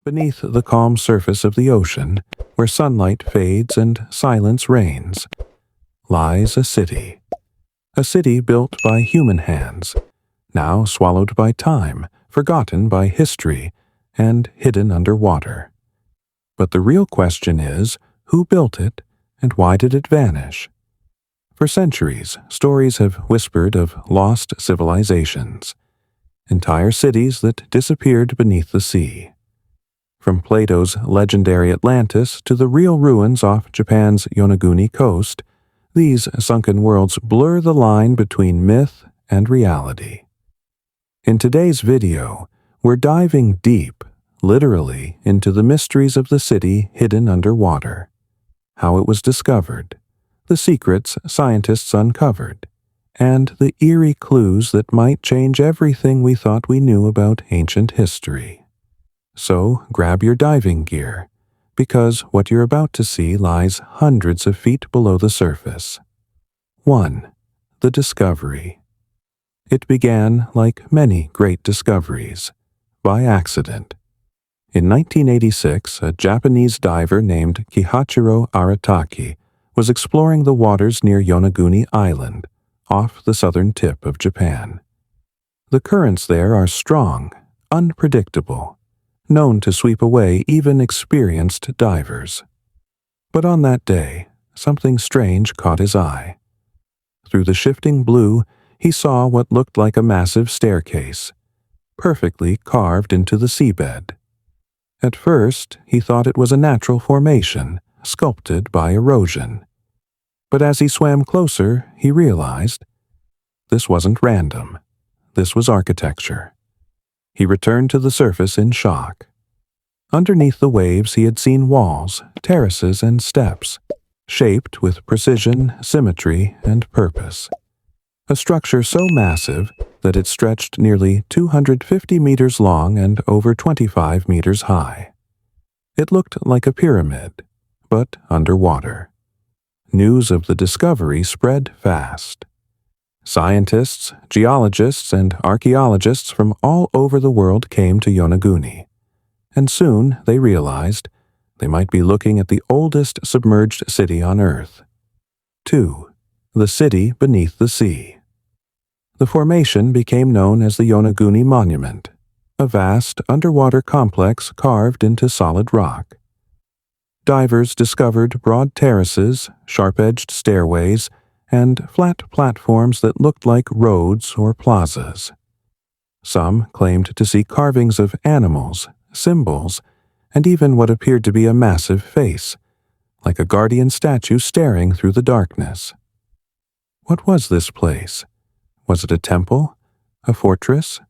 Beneath the calm surface of the ocean, where sunlight fades and silence reigns, lies a city. A city built by human hands, now swallowed by time, forgotten by history, and hidden under water. But the real question is, who built it, and why did it vanish? For centuries, stories have whispered of lost civilizations, entire cities that disappeared beneath the sea. From Plato's legendary Atlantis to the real ruins off Japan's Yonaguni coast, these sunken worlds blur the line between myth and reality. In today's video, we're diving deep, literally, into the mysteries of the city hidden underwater, how it was discovered, the secrets scientists uncovered, and the eerie clues that might change everything we thought we knew about ancient history. So grab your diving gear, because what you're about to see lies hundreds of feet below the surface. 1. The discovery. It began, like many great discoveries, by accident. In 1986, a Japanese diver named Kihachiro Arataki was exploring the waters near Yonaguni Island, off the southern tip of Japan. The currents there are strong, unpredictable, known to sweep away even experienced divers. But on that day, something strange caught his eye. Through the shifting blue, he saw what looked like a massive staircase, perfectly carved into the seabed. At first, he thought it was a natural formation, sculpted by erosion. But as he swam closer, he realized this wasn't random. This was architecture. He returned to the surface in shock. Underneath the waves he had seen walls, terraces, and steps, shaped with precision, symmetry, and purpose. A structure so massive that it stretched nearly 250 meters long and over 25 meters high. It looked like a pyramid, but underwater. News of the discovery spread fast. Scientists, geologists, and archaeologists from all over the world came to Yonaguni, and soon they realized they might be looking at the oldest submerged city on Earth. 2. The city beneath the sea. The formation became known as the Yonaguni Monument, a vast underwater complex carved into solid rock. Divers discovered broad terraces, sharp-edged stairways, and flat platforms that looked like roads or plazas. Some claimed to see carvings of animals, symbols, and even what appeared to be a massive face, like a guardian statue staring through the darkness. What was this place? Was it a temple, a fortress,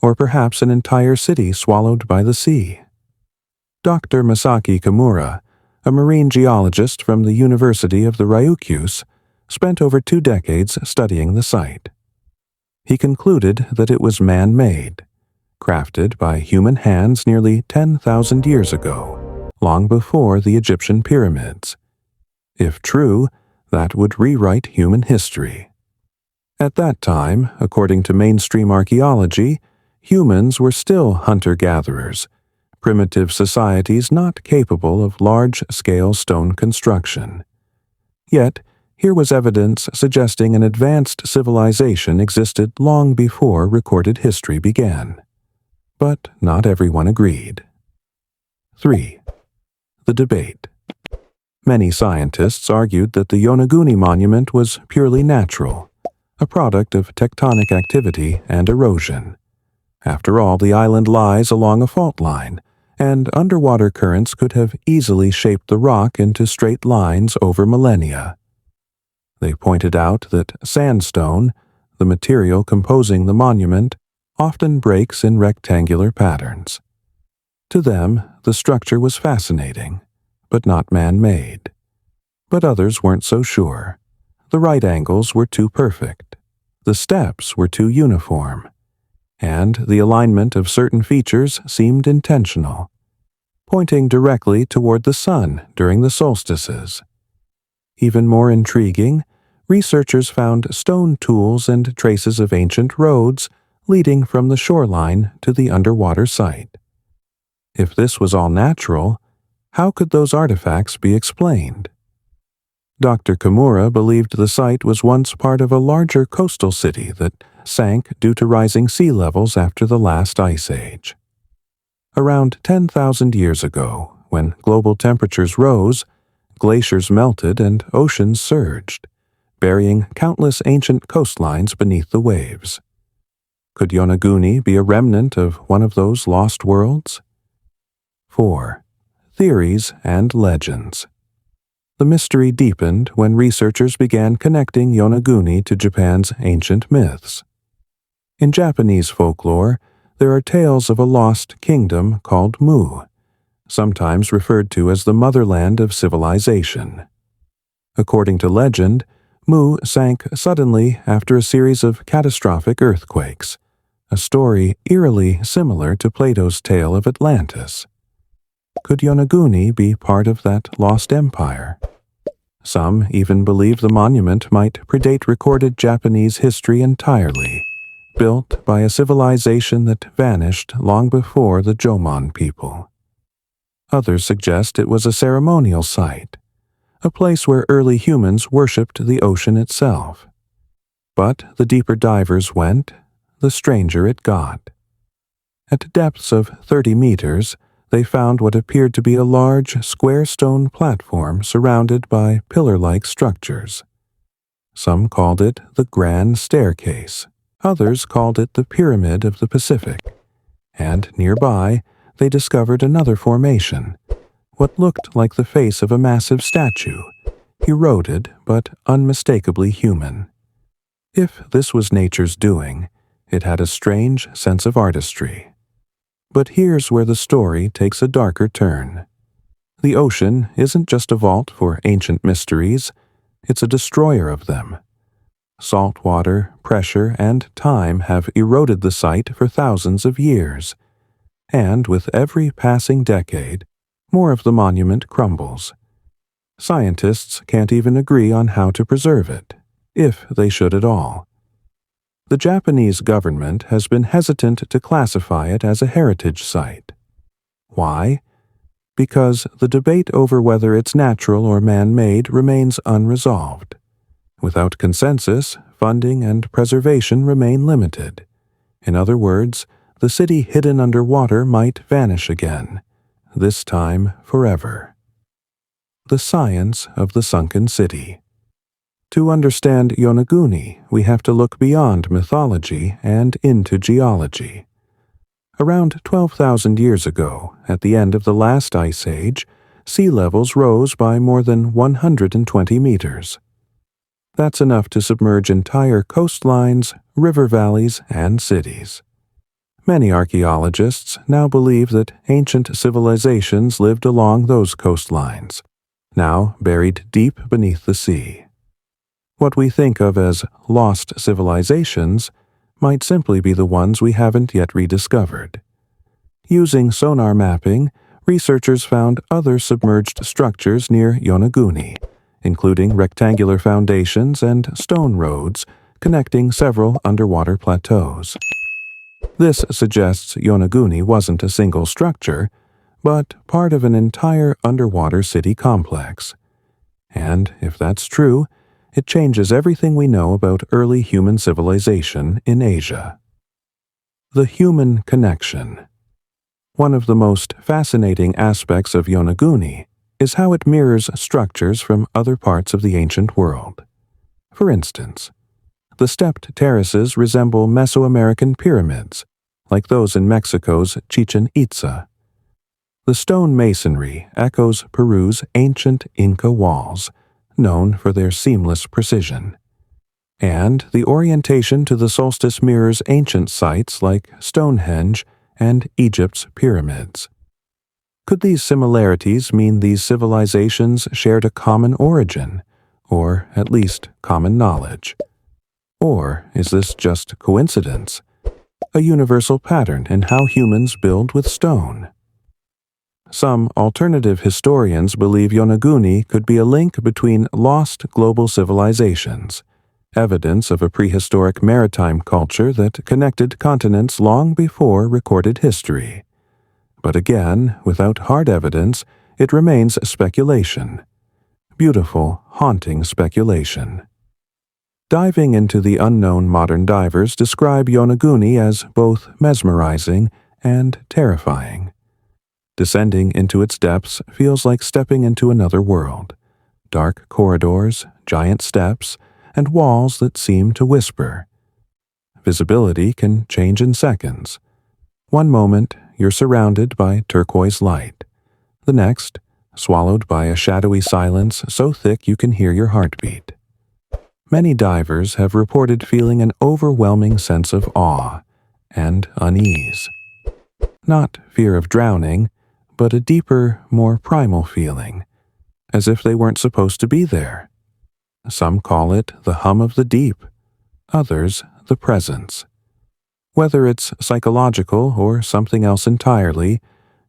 or perhaps an entire city swallowed by the sea? Dr. Masaki Kimura, a marine geologist from the University of the Ryukyus, spent over 2 decades studying the site. He concluded that it was man-made, crafted by human hands nearly 10,000 years ago, long before the Egyptian pyramids. If true, that would rewrite human history. At that time, according to mainstream archaeology, humans were still hunter-gatherers, primitive societies not capable of large-scale stone construction. Yet, here was evidence suggesting an advanced civilization existed long before recorded history began. But not everyone agreed. 3. The debate. Many scientists argued that the Yonaguni Monument was purely natural, a product of tectonic activity and erosion. After all, the island lies along a fault line, and underwater currents could have easily shaped the rock into straight lines over millennia. They pointed out that sandstone, the material composing the monument, often breaks in rectangular patterns. To them, the structure was fascinating, but not man-made. But others weren't so sure. The right angles were too perfect. The steps were too uniform. And the alignment of certain features seemed intentional, pointing directly toward the sun during the solstices. Even more intriguing, researchers found stone tools and traces of ancient roads leading from the shoreline to the underwater site. If this was all natural, how could those artifacts be explained? Dr. Kimura believed the site was once part of a larger coastal city that sank due to rising sea levels after the last ice age. Around 10,000 years ago, when global temperatures rose, glaciers melted and oceans surged, burying countless ancient coastlines beneath the waves. Could Yonaguni be a remnant of one of those lost worlds? 4. Theories and legends. The mystery deepened when researchers began connecting Yonaguni to Japan's ancient myths. In Japanese folklore, there are tales of a lost kingdom called Mu, sometimes referred to as the motherland of civilization. According to legend, Mu sank suddenly after a series of catastrophic earthquakes, a story eerily similar to Plato's tale of Atlantis. Could Yonaguni be part of that lost empire? Some even believe the monument might predate recorded Japanese history entirely, built by a civilization that vanished long before the Jomon people. Others suggest it was a ceremonial site, a place where early humans worshipped the ocean itself. But the deeper divers went, the stranger it got. At depths of 30 meters, they found what appeared to be a large, square stone platform surrounded by pillar-like structures. Some called it the Grand Staircase, others called it the Pyramid of the Pacific, and nearby they discovered another formation, what looked like the face of a massive statue, eroded but unmistakably human. If this was nature's doing, it had a strange sense of artistry. But here's where the story takes a darker turn. The ocean isn't just a vault for ancient mysteries, it's a destroyer of them. Salt water, pressure, and time have eroded the site for thousands of years, and with every passing decade, more of the monument crumbles. Scientists can't even agree on how to preserve it, if they should at all. The Japanese government has been hesitant to classify it as a heritage site. Why? Because the debate over whether it's natural or man-made remains unresolved. Without consensus, funding and preservation remain limited. In other words, the city hidden underwater might vanish again, this time forever. The science of the sunken city. To understand Yonaguni, we have to look beyond mythology and into geology. Around 12,000 years ago, at the end of the last ice age, sea levels rose by more than 120 meters. That's enough to submerge entire coastlines, river valleys, and cities. Many archaeologists now believe that ancient civilizations lived along those coastlines, now buried deep beneath the sea. What we think of as lost civilizations might simply be the ones we haven't yet rediscovered. Using sonar mapping, researchers found other submerged structures near Yonaguni, including rectangular foundations and stone roads connecting several underwater plateaus. This suggests Yonaguni wasn't a single structure, but part of an entire underwater city complex. And if that's true, it changes everything we know about early human civilization in Asia. The human connection. One of the most fascinating aspects of Yonaguni is how it mirrors structures from other parts of the ancient world. For instance, the stepped terraces resemble Mesoamerican pyramids, like those in Mexico's Chichen Itza. The stone masonry echoes Peru's ancient Inca walls, known for their seamless precision. And the orientation to the solstice mirrors ancient sites like Stonehenge and Egypt's pyramids. Could these similarities mean these civilizations shared a common origin, or at least common knowledge? Or is this just coincidence, a universal pattern in how humans build with stone? Some alternative historians believe Yonaguni could be a link between lost global civilizations, evidence of a prehistoric maritime culture that connected continents long before recorded history. But again, without hard evidence, it remains speculation. Beautiful, haunting speculation. Diving into the unknown, modern divers describe Yonaguni as both mesmerizing and terrifying. Descending into its depths feels like stepping into another world. Dark corridors, giant steps, and walls that seem to whisper. Visibility can change in seconds. One moment, you're surrounded by turquoise light. The next, swallowed by a shadowy silence so thick you can hear your heartbeat. Many divers have reported feeling an overwhelming sense of awe and unease. Not fear of drowning, but a deeper, more primal feeling, as if they weren't supposed to be there. Some call it the hum of the deep, others the presence. Whether it's psychological or something else entirely,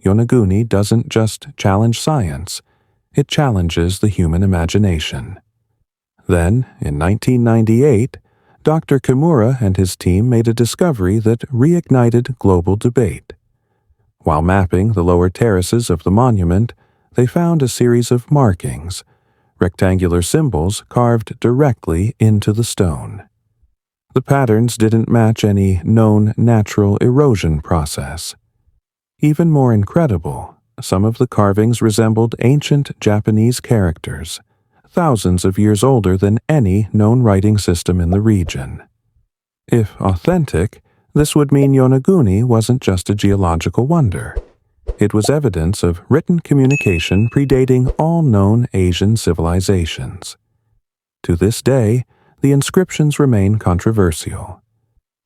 Yonaguni doesn't just challenge science, it challenges the human imagination. Then, in 1998, Dr. Kimura and his team made a discovery that reignited global debate. While mapping the lower terraces of the monument, they found a series of markings, rectangular symbols carved directly into the stone. The patterns didn't match any known natural erosion process. Even more incredible, some of the carvings resembled ancient Japanese characters, thousands of years older than any known writing system in the region. If authentic, this would mean Yonaguni wasn't just a geological wonder. It was evidence of written communication predating all known Asian civilizations. To this day, the inscriptions remain controversial.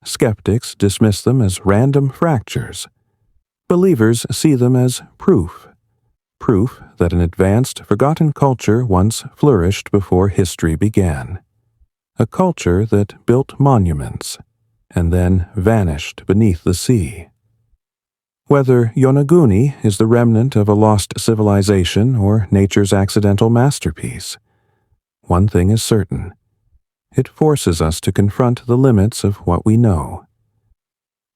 Skeptics dismiss them as random fractures. Believers see them as proof that an advanced, forgotten culture once flourished before history began. A culture that built monuments and then vanished beneath the sea. Whether Yonaguni is the remnant of a lost civilization or nature's accidental masterpiece, one thing is certain. It forces us to confront the limits of what we know.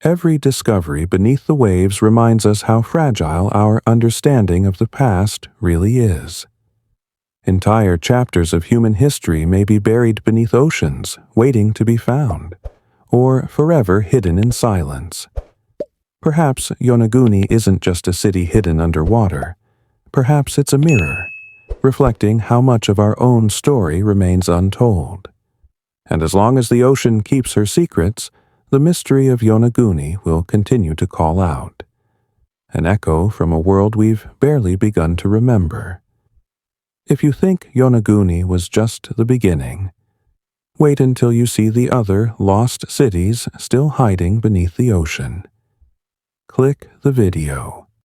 Every discovery beneath the waves reminds us how fragile our understanding of the past really is. Entire chapters of human history may be buried beneath oceans, waiting to be found, or forever hidden in silence. Perhaps Yonaguni isn't just a city hidden underwater. Perhaps it's a mirror, reflecting how much of our own story remains untold. And as long as the ocean keeps her secrets, the mystery of Yonaguni will continue to call out. An echo from a world we've barely begun to remember. If you think Yonaguni was just the beginning, wait until you see the other lost cities still hiding beneath the ocean. Click the video.